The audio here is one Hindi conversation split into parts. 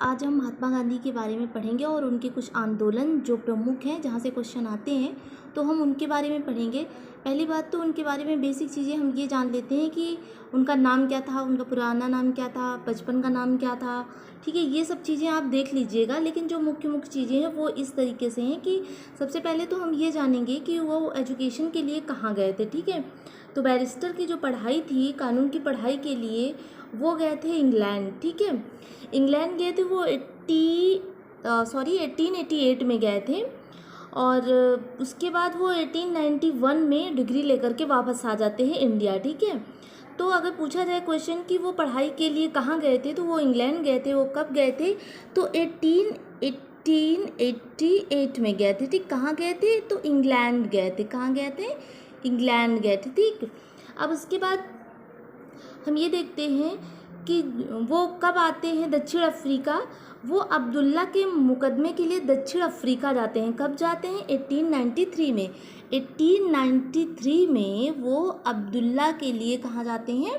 आज हम महात्मा गांधी के बारे में पढ़ेंगे और उनके कुछ आंदोलन जो प्रमुख हैं, जहाँ से क्वेश्चन आते हैं तो हम उनके बारे में पढ़ेंगे। पहली बात तो उनके बारे में बेसिक चीज़ें हम ये जान लेते हैं कि उनका नाम क्या था, उनका पुराना नाम क्या था, बचपन का नाम क्या था। ठीक है, ये सब चीज़ें आप देख लीजिएगा, लेकिन जो मुख्य मुख्य चीज़ें हैं वो इस तरीके से हैं कि सबसे पहले तो हम ये जानेंगे कि वो एजुकेशन के लिए कहाँ गए थे। ठीक है, तो बैरिस्टर की जो पढ़ाई थी, कानून की पढ़ाई के लिए वो गए थे इंग्लैंड। ठीक है, इंग्लैंड गए थे वो 1888 में गए थे और उसके बाद वो 1891 में डिग्री लेकर के वापस आ जाते हैं इंडिया। ठीक है, तो अगर पूछा जाए क्वेश्चन कि वो पढ़ाई के लिए कहाँ गए थे तो वो इंग्लैंड गए थे। वो कब गए थे तो 1888 में गए थे। ठीक, कहाँ गए थे तो इंग्लैंड गए थे। कहाँ गए थे, इंग्लैंड गए थे। ठीक, अब उसके बाद हम ये देखते हैं कि वो कब आते हैं दक्षिण अफ्रीका। वो अब्दुल्ला के मुकदमे के लिए दक्षिण अफ्रीका जाते हैं। कब जाते हैं, 1893 में। 1893 में वो अब्दुल्ला के लिए कहाँ जाते हैं,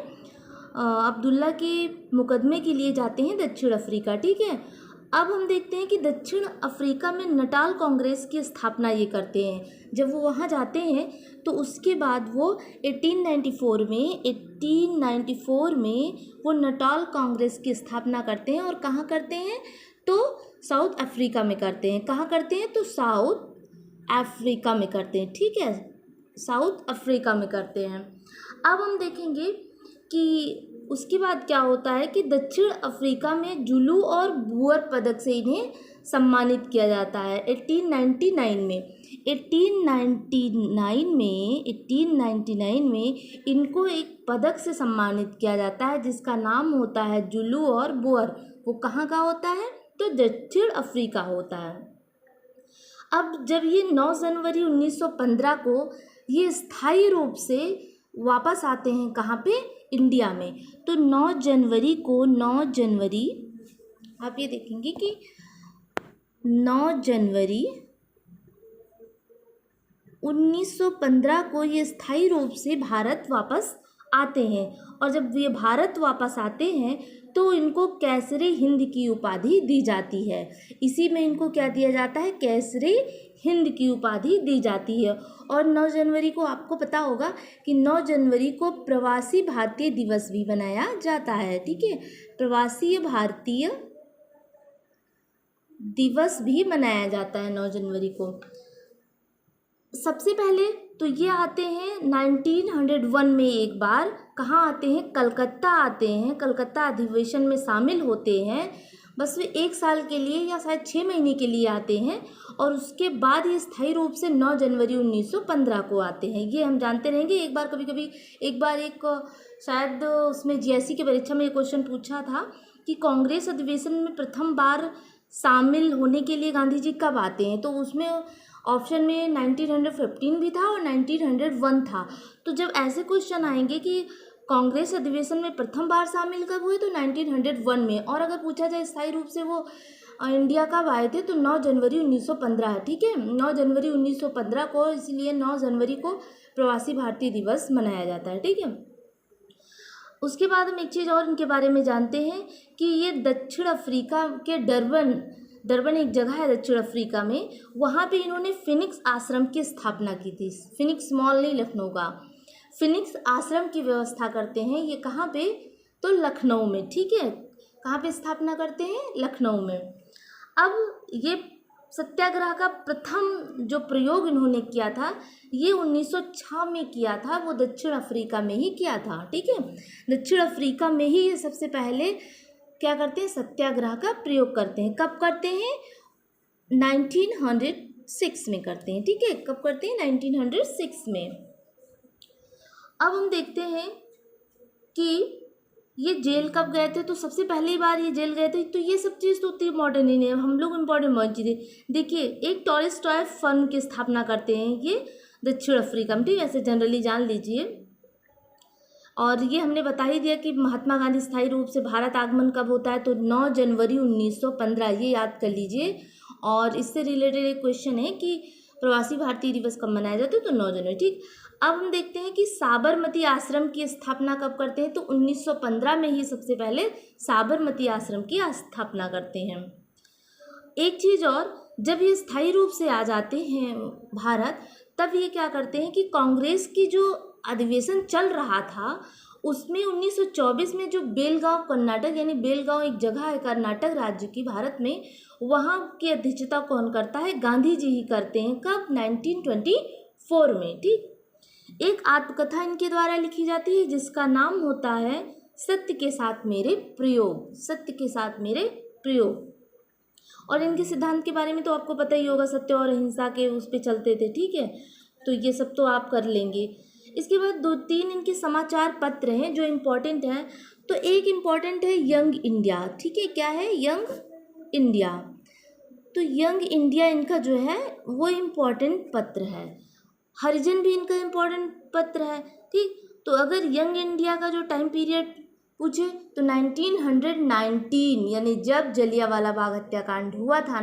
अब्दुल्ला के मुकदमे के लिए जाते हैं दक्षिण अफ्रीका। ठीक है, अब हम देखते हैं कि दक्षिण अफ्रीका में नटाल कांग्रेस की स्थापना ये करते हैं। जब वो वहाँ जाते हैं तो उसके बाद वो 1894 में वो नटाल कांग्रेस की स्थापना करते हैं। और कहाँ करते हैं तो साउथ अफ्रीका में करते हैं। कहाँ करते हैं तो साउथ अफ्रीका में करते हैं। ठीक है, साउथ अफ्रीका में करते हैं। अब हम देखेंगे कि उसके बाद क्या होता है कि दक्षिण अफ्रीका में जुलू और बूअर पदक से इन्हें सम्मानित किया जाता है 1899 में। 1899 में इनको एक पदक से सम्मानित किया जाता है जिसका नाम होता है जुलू और बूअर। वो कहाँ का होता है तो दक्षिण अफ्रीका होता है। अब जब ये 9 जनवरी 1915 को ये स्थायी रूप से वापस आते हैं कहाँ पे, इंडिया में। तो 9 जनवरी आप ये देखेंगे कि 9 जनवरी 1915 को ये स्थायी रूप से भारत वापस आते हैं। और जब ये भारत वापस आते हैं तो इनको कैसरे हिंद की उपाधि दी जाती है। इसी में इनको क्या दिया जाता है, कैसरे हिंद की उपाधि दी जाती है। और 9 जनवरी को आपको पता होगा कि 9 जनवरी को प्रवासी भारतीय दिवस भी मनाया जाता है। ठीक है, प्रवासी भारतीय दिवस भी मनाया जाता है 9 जनवरी को। सबसे पहले तो ये आते हैं 1901 में एक बार। कहाँ आते हैं, कलकत्ता आते हैं। कलकत्ता अधिवेशन में शामिल होते हैं। बस वे 1 साल के लिए या शायद 6 महीने के लिए आते हैं और उसके बाद ये स्थायी रूप से 9 जनवरी 1915 को आते हैं। ये हम जानते रहेंगे। एक बार शायद उसमें जीएससी की परीक्षा में ये क्वेश्चन पूछा था कि कांग्रेस अधिवेशन में प्रथम बार शामिल होने के लिए गांधी जी कब आते हैं। तो उसमें ऑप्शन में 1915 भी था और 1901 था। तो जब ऐसे क्वेश्चन आएंगे कि कांग्रेस अधिवेशन में प्रथम बार शामिल कब हुए तो 1901 में। और अगर पूछा जाए स्थायी रूप से वो इंडिया कब आए थे तो 9 जनवरी 1915 है। ठीक है, 9 जनवरी 1915 को, इसलिए 9 जनवरी को प्रवासी भारतीय दिवस मनाया जाता है। ठीक है, उसके बाद हम एक चीज़ और इनके बारे में जानते हैं कि ये दक्षिण अफ्रीका के डरबन एक जगह है दक्षिण अफ्रीका में। वहाँ पे इन्होंने फिनिक्स आश्रम की स्थापना की थी। फिनिक्स मॉल नहीं, लखनऊ का फिनिक्स आश्रम की व्यवस्था करते हैं। ये कहाँ पे तो लखनऊ में। ठीक है, कहाँ पे स्थापना करते हैं, लखनऊ में। अब ये सत्याग्रह का प्रथम जो प्रयोग इन्होंने किया था ये 1906 में किया था। वो दक्षिण अफ्रीका में ही किया था। ठीक है, दक्षिण अफ्रीका में ही ये सबसे पहले क्या करते हैं, सत्याग्रह का प्रयोग करते हैं। कब करते हैं, 1906 में करते हैं। ठीक है, कब करते हैं, 1906 में। अब हम देखते हैं कि ये जेल कब गए थे। तो सबसे पहली बार ये जेल गए थे। तो ये सब चीज़ तो उतनी मॉडर्न ही नहीं है, हम लोग इम्पोर्टेंट मत चीज़ें देखिए। एक टॉलस्टॉय फर्म की स्थापना करते हैं ये दक्षिण अफ्रीका में। ठीक है, ऐसे जनरली जान लीजिए। और ये हमने बता ही दिया कि महात्मा गांधी स्थायी रूप से भारत आगमन कब होता है तो 9 जनवरी 1915, ये याद कर लीजिए। और इससे रिलेटेड एक क्वेश्चन है कि प्रवासी भारतीय दिवस कब मनाया जाता है? तो 9 जनवरी। ठीक, अब हम देखते हैं कि साबरमती आश्रम की स्थापना कब करते हैं? तो 1915 में ही सबसे पहले साबरमती आश्रम की स्थापना करते हैं। एक चीज़ और, जब ये स्थायी रूप से आ जाते हैं भारत, तब ये क्या करते हैं कि कांग्रेस की जो अधिवेशन चल रहा था उसमें 1924 में जो बेलगांव कर्नाटक, यानी बेलगांव एक जगह है कर्नाटक राज्य की भारत में, वहाँ की अध्यक्षता कौन करता है? गांधी जी ही करते हैं। कब? 1924 में। ठीक, एक आत्मकथा इनके द्वारा लिखी जाती है जिसका नाम होता है सत्य के साथ मेरे प्रयोग। सत्य के साथ मेरे प्रयोग। और इनके सिद्धांत के बारे में तो आपको पता ही होगा, सत्य और अहिंसा के उस पर चलते थे। ठीक है, तो ये सब तो आप कर लेंगे। इसके बाद 2-3 इनके समाचार पत्र हैं जो इम्पोर्टेंट हैं। तो एक इम्पॉर्टेंट है यंग इंडिया। ठीक है, क्या है? Young India. तो यंग इंडिया इनका जो है वो इम्पॉर्टेंट पत्र है। हरिजन भी इनका इम्पॉर्टेंट पत्र है। ठीक, तो अगर यंग इंडिया का जो टाइम पीरियड पूछे तो 1919, यानी जब जलियांवाला बाग हत्याकांड हुआ था,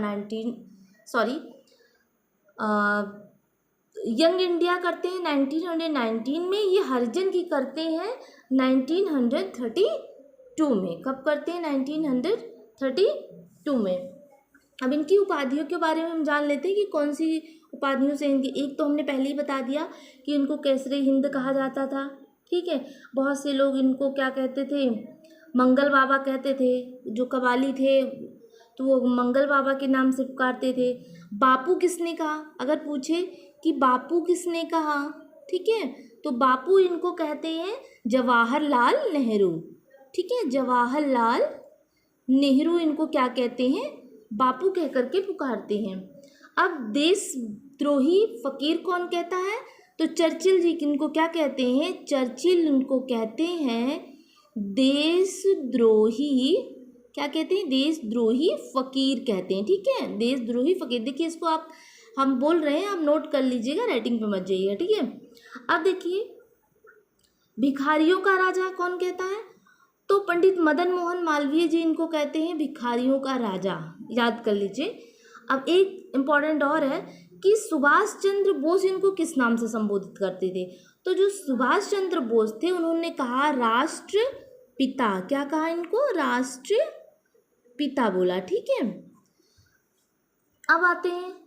यंग इंडिया करते हैं 1919 में। ये हरिजन की करते हैं 1932 में। कब करते हैं? 1932 में। अब इनकी उपाधियों के बारे में हम जान लेते हैं कि कौन सी उपाधियों से इनकी, एक तो हमने पहले ही बता दिया कि इनको केसरी हिंद कहा जाता था। ठीक है, बहुत से लोग इनको क्या कहते थे? मंगल बाबा कहते थे। जो कव्वाली थे तो वो मंगल बाबा के नाम से पुकारते थे। बापू किसने कहा? अगर पूछे कि बापू किसने कहा, ठीक है, तो बापू इनको कहते हैं जवाहरलाल नेहरू। ठीक है, जवाहरलाल नेहरू इनको क्या कहते हैं? बापू कह करके पुकारते हैं। अब देशद्रोही फकीर कौन कहता है? तो चर्चिल जी इनको क्या कहते हैं? चर्चिल इनको कहते हैं देशद्रोही, क्या कहते हैं? देशद्रोही फकीर कहते हैं। ठीक है, देशद्रोही फकीर। देखिए इसको आप, हम बोल रहे हैं, आप नोट कर लीजिएगा, राइटिंग पे मत जाइएगा। ठीक है, अब देखिए भिखारियों का राजा कौन कहता है? तो पंडित मदन मोहन मालवीय जी इनको कहते हैं भिखारियों का राजा। याद कर लीजिए। अब एक इम्पॉर्टेंट और है कि सुभाष चंद्र बोस इनको किस नाम से संबोधित करते थे? तो जो सुभाष चंद्र बोस थे उन्होंने कहा राष्ट्र पिता। क्या कहा इनको? राष्ट्र पिता बोला। ठीक है, अब आते हैं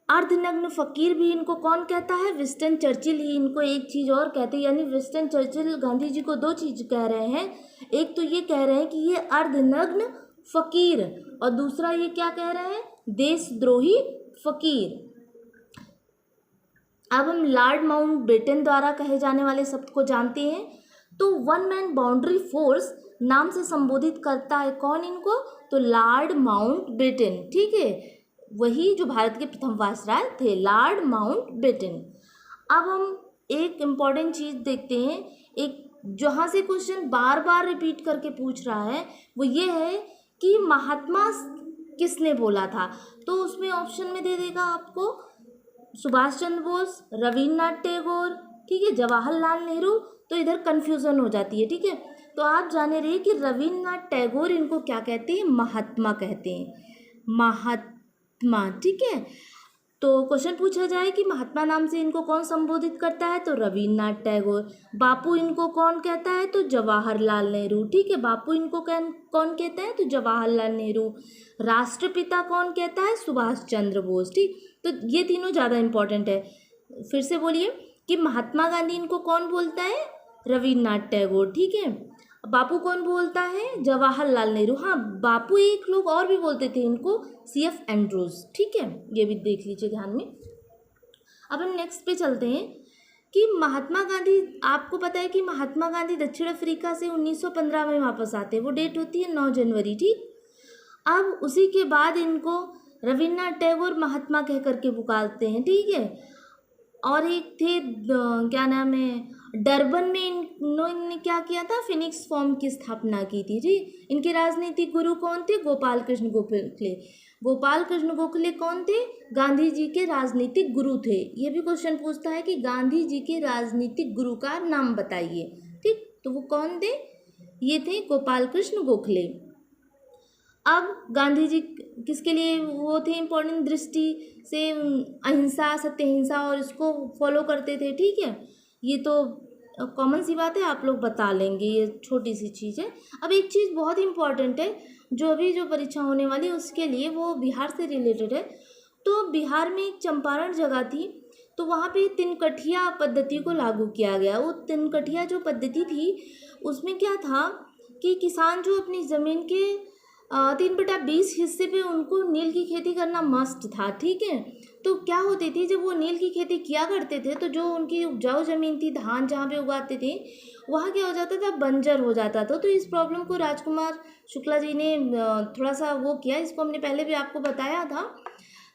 अर्धनग्न फकीर भी इनको कौन कहता है? विंस्टन चर्चिल ही इनको एक चीज़ और कहते हैं, यानी विंस्टन चर्चिल गांधी जी को 2 चीज़ कह रहे हैं। एक तो ये कह रहे हैं कि ये अर्धनग्न फकीर, और दूसरा ये क्या कह रहे हैं? देशद्रोही फकीर। अब हम लॉर्ड माउंटबेटन द्वारा कहे जाने वाले शब्द को जानते हैं। तो 1 मैन बाउंड्री फोर्स नाम से संबोधित करता है कौन इनको? तो लॉर्ड माउंटबेटन। ठीक है, वही जो भारत के प्रथम वायसराय थे, लॉर्ड माउंटबेटन। अब हम एक इम्पॉर्टेंट चीज़ देखते हैं, एक जहाँ से क्वेश्चन बार बार रिपीट करके पूछ रहा है वो ये है कि महात्मा किसने बोला था? तो उसमें ऑप्शन में दे देगा आपको सुभाष चंद्र बोस, रविन्द्रनाथ टैगोर, ठीक है, जवाहरलाल नेहरू। तो इधर कन्फ्यूज़न हो जाती है। ठीक है, तो आप जाने रहिए कि रविन्द्रनाथ टैगोर इनको क्या कहते हैं? महात्मा कहते हैं, महात्मा। ठीक है, तो क्वेश्चन पूछा जाए कि महात्मा नाम से इनको कौन संबोधित करता है? तो रविन्द्रनाथ टैगोर। बापू इनको कौन कहता है? तो जवाहरलाल नेहरू। ठीक है, बापू इनको कौन कहता है? तो जवाहरलाल नेहरू। राष्ट्रपिता कौन कहता है? सुभाष चंद्र बोस। ठीक, तो ये तीनों ज़्यादा इम्पोर्टेंट है। फिर से बोलिए कि महात्मा गांधी इनको कौन बोलता है? रविन्द्रनाथ टैगोर। ठीक है, बापू कौन बोलता है? जवाहरलाल नेहरू। हाँ, बापू एक लोग और भी बोलते थे इनको, CF एंड्रूज। ठीक है, ये भी देख लीजिए ध्यान में। अब हम नेक्स्ट पे चलते हैं कि महात्मा गांधी, आपको पता है कि महात्मा गांधी दक्षिण अफ्रीका से 1915 में वापस आते हैं। वो डेट होती है 9 जनवरी। ठीक, अब उसी के बाद इनको रविन्द्रनाथ टैगोर महात्मा कह करके पुकारते हैं। ठीक है, और एक थे क्या नाम है, डरबन में इन्होंने क्या किया था? फिनिक्स फॉर्म की स्थापना की थी। जी, इनके राजनीतिक गुरु कौन थे? गोपाल कृष्ण गोखले। गोपाल कृष्ण गोखले कौन थे? गांधी जी के राजनीतिक गुरु थे। ये भी क्वेश्चन पूछता है कि गांधी जी के राजनीतिक गुरु का नाम बताइए। ठीक, तो वो कौन थे? ये थे गोपाल कृष्ण गोखले। अब गांधी जी किसके लिए वो थे इम्पोर्टेंट, दृष्टि से अहिंसा, सत्य अहिंसा और इसको फॉलो करते थे, ठीक है। ये तो कॉमन सी बात है, आप लोग बता लेंगे, ये छोटी सी चीज़ है। अब एक चीज़ बहुत इम्पॉर्टेंट है जो अभी जो परीक्षा होने वाली है उसके लिए, वो बिहार से रिलेटेड है। तो बिहार में एक चंपारण जगह थी, तो वहाँ पे तिनकठिया पद्धति को लागू किया गया। वो तिनकठिया जो पद्धति थी उसमें क्या था कि किसान जो अपनी ज़मीन के 3/20 हिस्से पे उनको नील की खेती करना मस्ट था, ठीक है। तो क्या होती थी, जब वो नील की खेती किया करते थे तो जो उनकी उपजाऊ ज़मीन थी, धान जहाँ पे उगाते थे, वहाँ क्या हो जाता था, बंजर हो जाता था। तो इस प्रॉब्लम को राजकुमार शुक्ला जी ने थोड़ा सा वो किया, इसको हमने पहले भी आपको बताया था,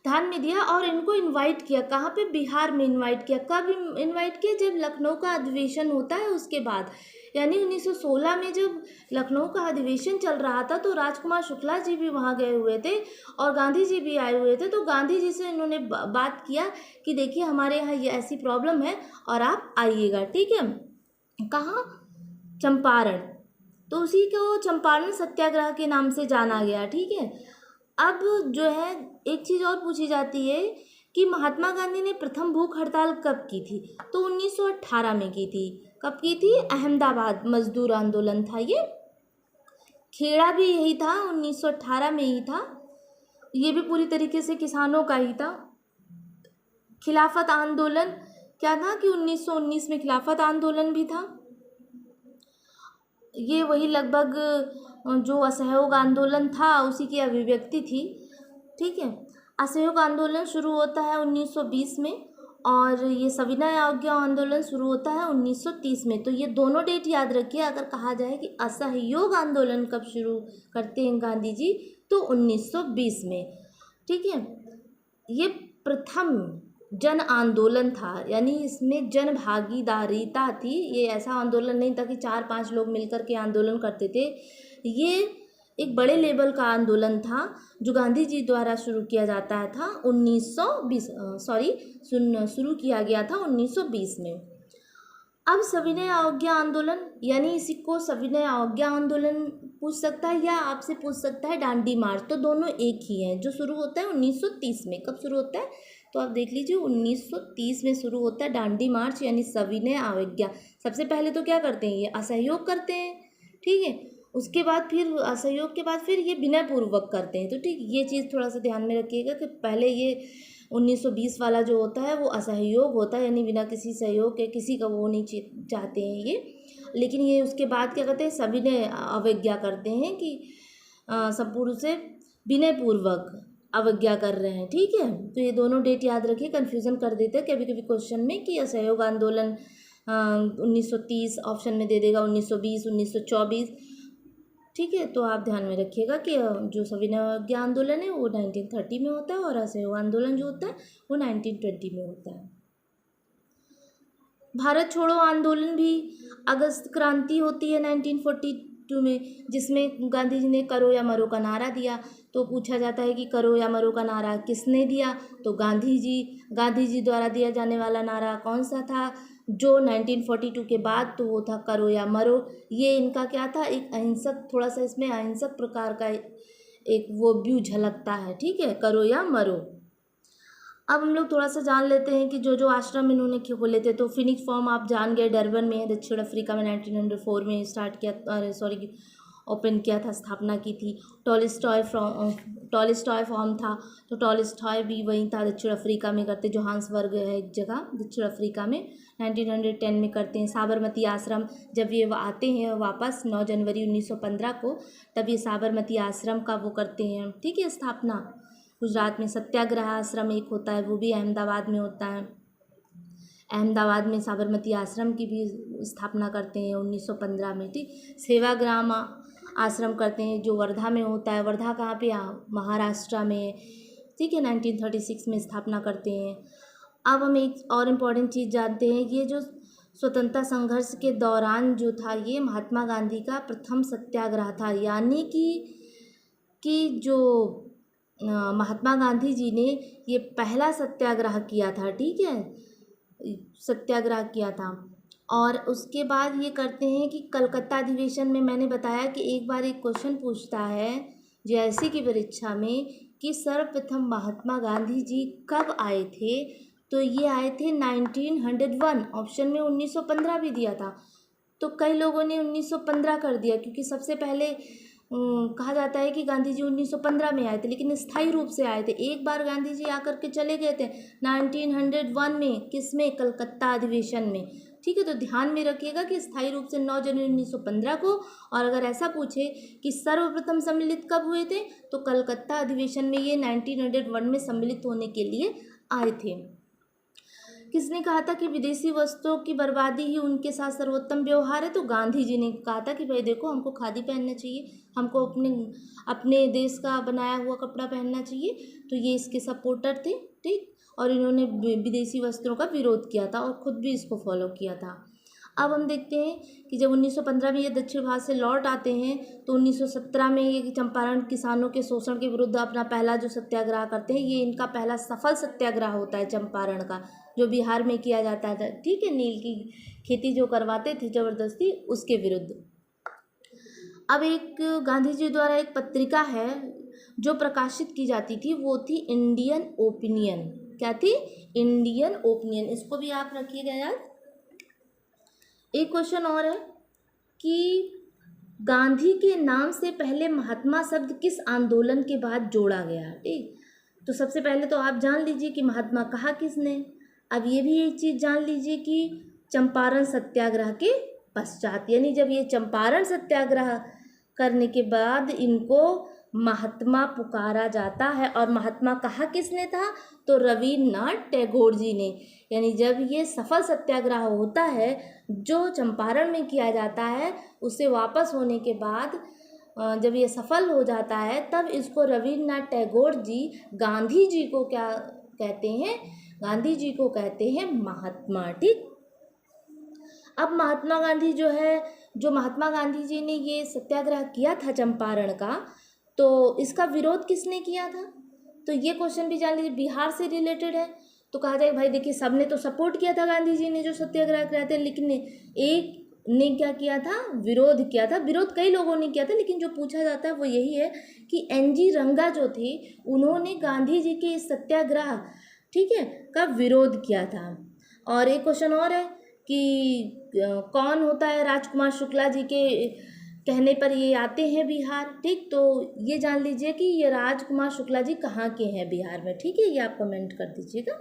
ध्यान में दिया और इनको इनवाइट किया। कहाँ पे, बिहार में इनवाइट किया। कब इनवाइट किया, जब लखनऊ का अधिवेशन होता है उसके बाद, यानी 1916 में जब लखनऊ का अधिवेशन चल रहा था तो राजकुमार शुक्ला जी भी वहाँ गए हुए थे और गांधी जी भी आए हुए थे। तो गांधी जी से इन्होंने बात किया कि देखिए हमारे यहाँ ये ऐसी प्रॉब्लम है और आप आइएगा, ठीक है। कहाँ, चंपारण। तो उसी को चंपारण सत्याग्रह के नाम से जाना गया, ठीक है। अब जो है एक चीज़ और पूछी जाती है कि महात्मा गांधी ने प्रथम भूख हड़ताल कब की थी, तो 1918 में की थी। कब की थी, अहमदाबाद मजदूर आंदोलन था ये। खेड़ा भी यही था, 1918 में ही था। ये भी पूरी तरीके से किसानों का ही था। खिलाफत आंदोलन क्या था कि 1919 में खिलाफत आंदोलन भी था। ये वही लगभग जो असहयोग आंदोलन था उसी की अभिव्यक्ति थी, ठीक है। असहयोग आंदोलन शुरू होता है 1920 में और ये सविनय अवज्ञा आंदोलन शुरू होता है 1930 में। तो ये दोनों डेट याद रखिए। अगर कहा जाए कि असहयोग आंदोलन कब शुरू करते हैं गांधी जी, तो 1920 में, ठीक है। ये प्रथम जन आंदोलन था, यानी इसमें जन भागीदारिता थी। ये ऐसा आंदोलन नहीं था कि 4-5 लोग मिलकर के आंदोलन करते थे। ये एक बड़े लेवल का आंदोलन था जो गांधी जी द्वारा शुरू किया जाता था 1920 शुरू किया गया था 1920 में। अब सविनय अवज्ञा आंदोलन, यानी इसी को सविनय अवज्ञा आंदोलन पूछ सकता है या आपसे पूछ सकता है डांडी मार्च, तो दोनों एक ही हैं। जो शुरू होता है 1930 में। कब शुरू होता है, तो आप देख लीजिए 1930 में शुरू होता है डांडी मार्च, यानी सविनय अवज्ञा। सबसे पहले तो क्या करते हैं, ये असहयोग करते हैं, ठीक है। उसके बाद फिर असहयोग के बाद फिर ये विनय पूर्वक करते हैं। तो ठीक, ये चीज़ थोड़ा सा ध्यान में रखिएगा कि पहले ये 1920 वाला जो होता है वो असहयोग होता है, यानी बिना किसी सहयोग के, किसी का वो नहीं चाहते हैं ये। लेकिन ये उसके बाद क्या करते हैं, सविनय अवज्ञा करते हैं कि संपूर्ण से विनय पूर्वक अवज्ञा कर रहे हैं, ठीक है। तो ये दोनों डेट याद रखिए, कन्फ्यूज़न कर देते हैं कभी कभी क्वेश्चन में कि असहयोग आंदोलन 1930 ऑप्शन में दे देगा, 1920, 1924, ठीक है। तो आप ध्यान में रखिएगा कि जो सविनय अवज्ञा आंदोलन है वो 1930 में होता है और असहयोग आंदोलन जो होता है वो 1920 में होता है। भारत छोड़ो आंदोलन भी, अगस्त क्रांति होती है 1942 में, जिसमें गांधी जी ने करो या मरो का नारा दिया। तो पूछा जाता है कि करो या मरो का नारा किसने दिया, तो गांधी जी द्वारा दिया जाने वाला नारा कौन सा था जो 1942 के बाद, तो वो था करो या मरो। ये इनका क्या था, एक अहिंसक, थोड़ा सा इसमें अहिंसक प्रकार का एक वो व्यू झलकता है, ठीक है, करो या मरो। अब हम लोग थोड़ा सा जान लेते हैं कि जो जो आश्रम इन्होंने खोले थे। तो फिनिक्स फॉर्म आप जान गए, डरबन में, दक्षिण अफ्रीका में 1904 में स्टार्ट किया, ओपन किया था, स्थापना की थी। टॉलस्टॉय फॉर्म था, तो टॉलस्टॉय भी वहीं था, दक्षिण अफ्रीका में करते। जोहान्सबर्ग है एक जगह दक्षिण अफ्रीका में, 1910 में करते हैं। साबरमती आश्रम, जब ये आते हैं वापस 9 जनवरी 1915 को, तब ये साबरमती आश्रम का वो करते हैं, ठीक है, स्थापना। गुजरात में सत्याग्रह आश्रम एक होता है, वो भी अहमदाबाद में होता है। अहमदाबाद में साबरमती आश्रम की भी स्थापना करते हैं 1915 में, ठीक। सेवाग्राम आश्रम करते हैं जो वर्धा में होता है। वर्धा कहाँ पे, महाराष्ट्र में, ठीक है, 1936 में स्थापना करते हैं। अब हम एक और इम्पॉर्टेंट चीज़ जानते हैं, ये जो स्वतंत्रता संघर्ष के दौरान जो था, ये महात्मा गांधी का प्रथम सत्याग्रह था, यानी कि जो महात्मा गांधी जी ने ये पहला सत्याग्रह किया था, ठीक है, सत्याग्रह किया था। और उसके बाद ये करते हैं कि कलकत्ता अधिवेशन में, मैंने बताया कि एक बार एक क्वेश्चन पूछता है जेएससी की परीक्षा में कि सर्वप्रथम महात्मा गांधी जी कब आए थे, तो ये आए थे 1901। ऑप्शन में 1915 भी दिया था, तो कई लोगों ने 1915 कर दिया क्योंकि सबसे पहले कहा जाता है कि गांधी जी 1915 में आए थे, लेकिन स्थायी रूप से आए थे। एक बार गांधी जी आकर के चले गए थे 1901 में, किसमें, कलकत्ता अधिवेशन में। ठीक है, तो ध्यान में रखिएगा कि स्थायी रूप से 9 जनवरी 1915 को। और अगर ऐसा पूछे कि सर्वप्रथम सम्मिलित कब हुए थे, तो कलकत्ता अधिवेशन में ये 1901 में सम्मिलित होने के लिए आए थे। किसने कहा था कि विदेशी वस्त्रों की बर्बादी ही उनके साथ सर्वोत्तम व्यवहार है, तो गांधी जी ने कहा था कि भाई देखो, हमको खादी पहनना चाहिए, हमको अपने अपने देश का बनाया हुआ कपड़ा पहनना चाहिए। तो ये इसके सपोर्टर थे। ठीक, और इन्होंने विदेशी वस्त्रों का विरोध किया था और ख़ुद भी इसको फॉलो किया था। अब हम देखते हैं कि जब 1915 में ये दक्षिण भारत से लौट आते हैं, तो 1917 में ये चंपारण किसानों के शोषण के विरुद्ध अपना पहला जो सत्याग्रह करते हैं, ये इनका पहला सफल सत्याग्रह होता है चंपारण का, जो बिहार में किया जाता था। ठीक है, नील की खेती जो करवाते थे ज़बरदस्ती, उसके विरुद्ध। अब एक गांधी जी द्वारा एक पत्रिका है जो प्रकाशित की जाती थी, वो थी इंडियन ओपिनियन। क्या थी? Indian opinion. इसको भी आप रखिएगा याद। एक क्वेश्चन और है कि गांधी के नाम से पहले महात्मा शब्द किस आंदोलन के बाद जोड़ा गया। ठीक, तो सबसे पहले तो आप जान लीजिए कि महात्मा कहा किसने। अब ये भी एक चीज़ जान लीजिए कि चंपारण सत्याग्रह के पश्चात, यानी जब ये चंपारण सत्याग्रह करने के बाद इनको महात्मा पुकारा जाता है। और महात्मा कहा किसने था, तो रविन्द्रनाथ टैगोर जी ने। यानी जब ये सफल सत्याग्रह होता है जो चंपारण में किया जाता है, उससे वापस होने के बाद जब ये सफल हो जाता है, तब इसको रविन्द्रनाथ टैगोर जी गांधी जी को क्या कहते हैं, गांधी जी को कहते हैं महात्मा। ठीक, अब महात्मा गांधी जो महात्मा गांधी जी ने ये सत्याग्रह किया था चंपारण का, तो इसका विरोध किसने किया था, तो ये क्वेश्चन भी जान लीजिए, बिहार से रिलेटेड है। तो कहा जाए भाई देखिए, सबने तो सपोर्ट किया था गांधी जी ने जो सत्याग्रह किया था, लेकिन एक ने क्या किया था, विरोध किया था। विरोध कई लोगों ने किया था, लेकिन जो पूछा जाता है वो यही है कि एनजी रंगा जो थे, उन्होंने गांधी जी के इस सत्याग्रह, ठीक है, का विरोध किया था। और एक क्वेश्चन और है कि कौन होता है राजकुमार शुक्ला जी के कहने पर ये आते हैं बिहार। ठीक, तो ये जान लीजिए कि ये राजकुमार शुक्ला जी कहाँ के हैं बिहार में। ठीक है, ये आप कमेंट कर दीजिएगा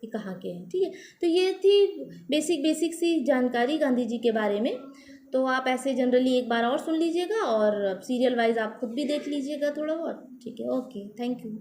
कि कहाँ के हैं। ठीक है, तो ये थी बेसिक सी जानकारी गांधी जी के बारे में। तो आप ऐसे जनरली एक बार और सुन लीजिएगा और सीरियल वाइज आप खुद भी देख लीजिएगा थोड़ा बहुत। ठीक है, ओके, थैंक यू।